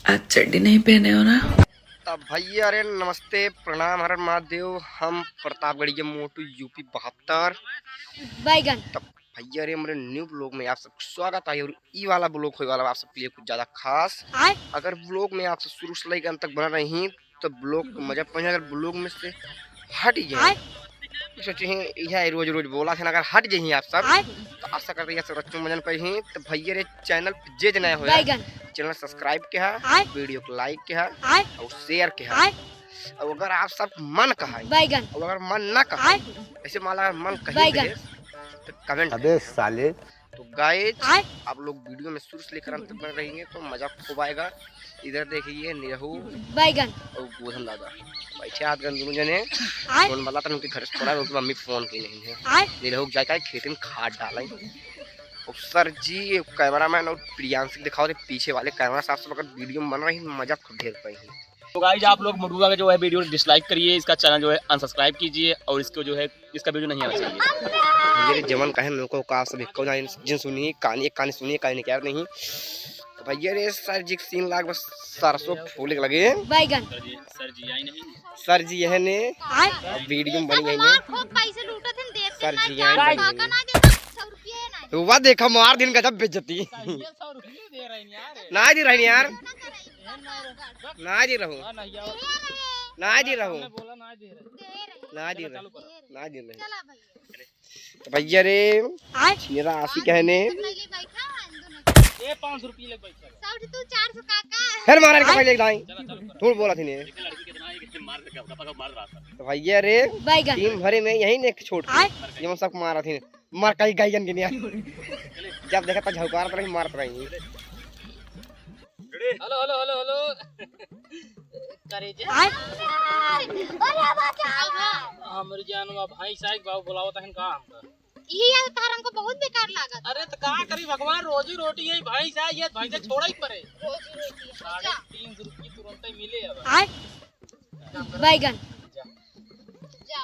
आज चड्डी नहीं पहने हो ना? तब भैया अरे नमस्ते प्रणाम हर महादेव। हम प्रतापगढ़ के मोटू यूपी 72 बैगन। तब भैया अरे हमारे न्यू ब्लॉग में आप सबका स्वागत है। और ई वाला ब्लॉग होने वाला आप सबके लिए कुछ ज्यादा खास। अगर ब्लॉग में आप शुरू से लेकर अंत तक बना रही तो ब्लॉग को मजा पहुंचे। अगर ब्लॉग में से हट जाए सोचे यह रोज रोज बोला था, अगर हट जाइए आप सब तो आशा करते हैं सब रच्चू मजन पर ही। तो भैया रे चैनल पे जे नया होया चैनल सब्सक्राइब किया, वीडियो को लाइक किया और शेयर किया। और अगर आप सब मन कहा और अगर मन ना कहा ऐसे माला मन कहीं तो कमेंट अबे साले। तो गाइस आप लोग वीडियो में शुरू से लेकर अंत तक बने रहेंगे तो मजा खूब आएगा। इधर देखिए निरहू बैगन और गोधन दादा बैठे हाथ गन दोनों जने फोन वाला था उनके घर से पड़ा, उनकी मम्मी फोन की नहीं है। निरहू जाकर खेत में खाद डालें। और सर जी कैमरा मैन और प्रियांशी दिखाओ पीछे वाले कैमरा साफ से अगर वीडियो में बन रही मजा खूब ढेर पाएंगे। तो गाइस आप लोग मुर्गा का जो है वीडियो डिसलाइक करिए, इसका चैनल जो है अनसब्सक्राइब कीजिए और इसको जो है इसका वीडियो नहीं आना चाहिए। मेरे जमन कहे मेरे को का सब को जिन सुनी कहानी सुनिए कहानी क्या नहीं। तो भैया रे सर जी सीन लाग बस सरसों फूल लगे बैगन। सर जी आई नहीं, सर जी यह ने वीडियो में बनी है पैसे लूटे थे देते सर जी ना आई तो वह देखा मार दिन गजब बेइज्जती ना जी रही यार ना जी रहूं ना जी रहूं ना जी रहे। तो भैया रे मेरा आशी कहने ये 500 रुपये लग बैठा सब तू 400 काका फिर मारने का पहले दाई थोड़ बोला थी ने। लड़की कितना है कितने मार रहा था। तो भैया रे बैगन। टीम भरे में यही ने छोड़ ये सब मारा थी मार कहीं गायन के नहीं जब देखा था झौकार रही मारत रही। हेलो हेलो हेलो हेलो करे जे अरे बचाओ हमर जानवा भाई साहब बाबू बुलावत हन का हमका ये तार हमको बहुत बेकार लागत। अरे तो का करी भगवान रोजी रोटी है भाई साहब ये भाई से छोड़ा ही पड़े। रोजी रोटी 350 रुपये तुरंत ही मिले अब बैगन। जा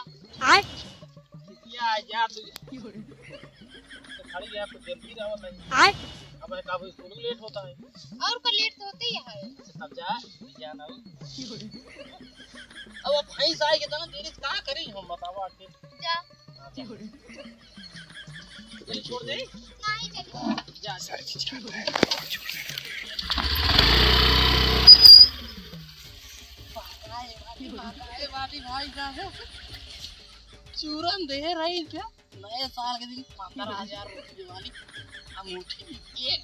या जा तू तो खड़ी है तो जल्दी रहो भाई। अब है काबू स्कूल में लेट होता है और का लेट तो होते ही है। तब जा ना अब भाई साहब के तना देरी का करी हम बताओ आके जा चल छोड़ दे नहीं चली जा भाई चूरन दे रही क्या नए साल के दिन 15,000 रुपये वाली अंगूठी ये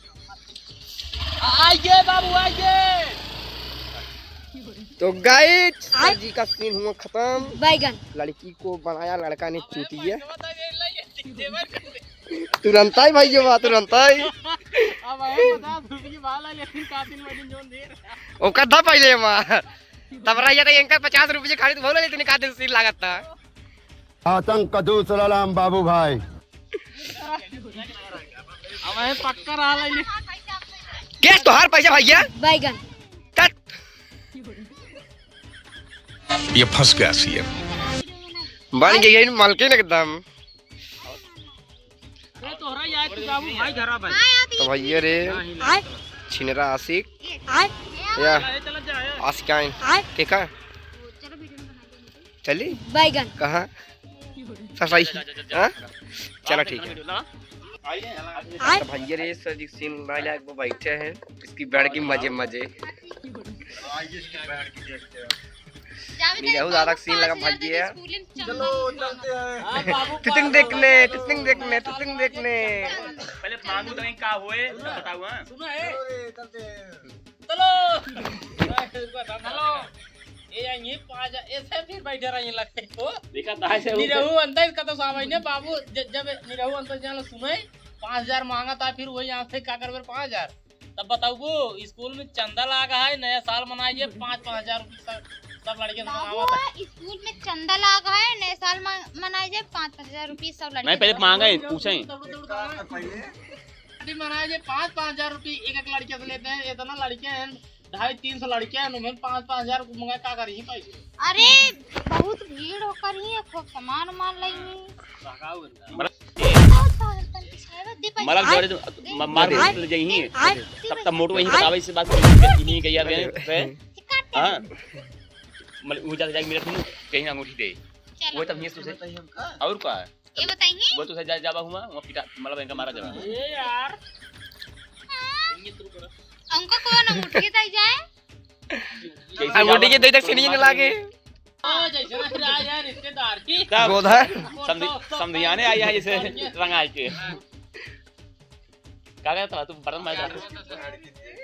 आइए बाबू आइए। तो गाइस सर जी का सीन हुआ खत्म। बैगन। लड़की को बनाया लड़का ने चूती है तुरंत ही भाई बात तुरंत ही अब 50 रुपये वाला लेकिन कातिल में जोन दे रहा ओ कद्दा पहले मार तब रही था इनका 50 रुपये खाली तो बोले लेकिन कातिल सीन लागत था आतंक का दूसरा नाम बाबू भाई। अब है पक्का रहा ले केस तो हर पैसा भैया बैगन। कट ये फंस गया सीएम बन गई है मालकिन एकदम। ये तोहरा याद तू बाबू भाई घरा भाई तो भैया रे छिनरा आशिक या चल जा आशिकाइन के का चली बैगन। कहाँ सही हाँ चलो ठीक है। तो भैया रे सर जी सीन वाला वो बैठे हैं इसकी बैठ की मजे मजे निरहू दादा सीन लगा भैया टिटिंग देखने पहले मांगू तो का हुए बताओ हां सुनो चलो हेलो ये यहीं 5 ऐसे फिर बैठे रही लगते को देखा दाई से निरहू अंदर का तो सामने बाबू जब निरहू अंदर जान सुने 5000 मांगा था फिर वही यहां से का करबे 5000 तब बताओ वो स्कूल में चंदा लगा है नया साल मनाइए 5-5 रुपए सब लड़के स्कूल में चंदा लगा है नए साल मनाए जाए 5-5 रुपए सब लड़के। नहीं पहले मांगे पूछे मनाए 5-5 रुपए एक लड़के से लेते हैं। इतना लड़के हैं 250-300 लड़के हैं उनमें 5-5 मंगा का करी पैसे। अरे बहुत भीड़ होकर ही खूब सामान मान लगी मतलब जोरे मार ले जाइए तब मोटो वहीं बतावे से बात नहीं कही यार हां मतलब वो जाके मेरा सुनो कहीं ना अंगूठी दे वो तब ये तुझे और का ये बताइए वो तुझे जाबा हुआ वो पिटा मतलब इनका मारा जाबा ए यार अंको कौन अंगूठी दे जाए अंगूठी के दे तक सीढ़ी न लागे जैसे ना राज है रिश्तेदार की गोधा समझियाने आई है जैसे रंग आई के क्या कहता तू बटन मार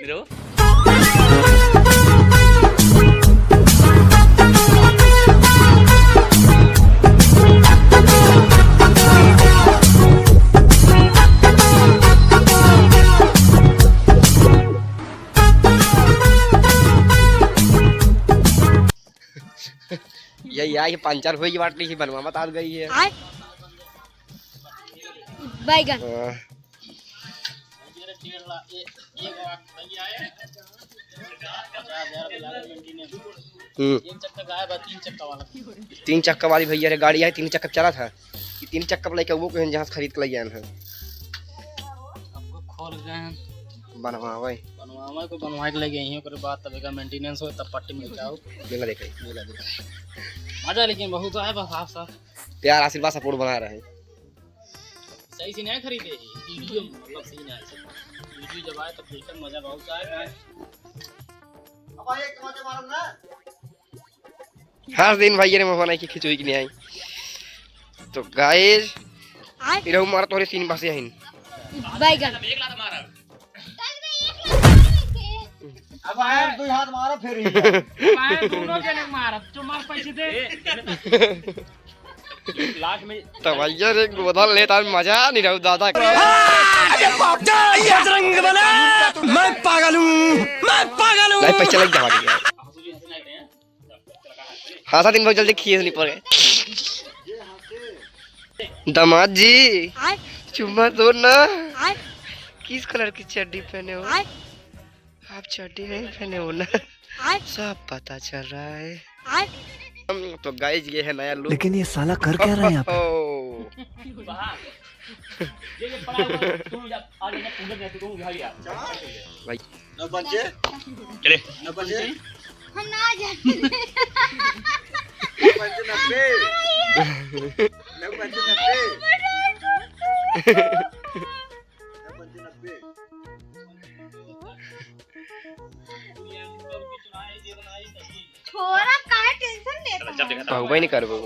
नीरो ये पंचर हुई बात नहीं बनवा मत आ गई है बैगन तीन चक्का वाली भैया रे गाड़ी है 3 चक्का चला था ये 3 चक्का लेके वो कहीं जहां से खरीद के ले आए हैं खोल गए बनवावे को बनवा के लगे यहीं ओकर बाद तब का मेंटेनेंस हो तब पट्टी मिल जाओ मेला देखे मजा लेकिन बहुत है बस साफ साफ प्यार आशीर्वाद सपोर्ट बना रहे सही से नहीं खरीदे वीडियो मतलब सही नहीं है वीडियो जब आए तो देखकर मजा बहुत आएगा अब आए टमाटर मारो ना हर दिन भैया ने बनाई की खिचड़ी की नहीं आई तो गाइस इरहु मार तोरे सीन बसे हइन बैगन अब आए दो हाथ मारो फिर ही आए दोनों जने मार जो मार पैसे दे लास्ट में तो भैया रे गोधा लेता मजा नहीं रहू दादा मैं पागल हूँ नहीं पैसे लग जा दिया हाँ 7 दिन बहुत जल्दी खींच नहीं पड़े दामाद जी चुम्मा दो ना किस कलर की चड्डी पहने हो आप चड्डी नहीं पहने हो ना सब पता चल रहा है तो गाइस ये है नया लुक लेकिन ये साला कर क्या रहा है यहाँ पे ये पड़ा हुआ तू जब आज ना पूरा दे तू भाई यार भाई न बच्चे चले न बच्चे हम ना जाए थोड़ा काहे टेंशन लेता जब देखा नहीं कर वो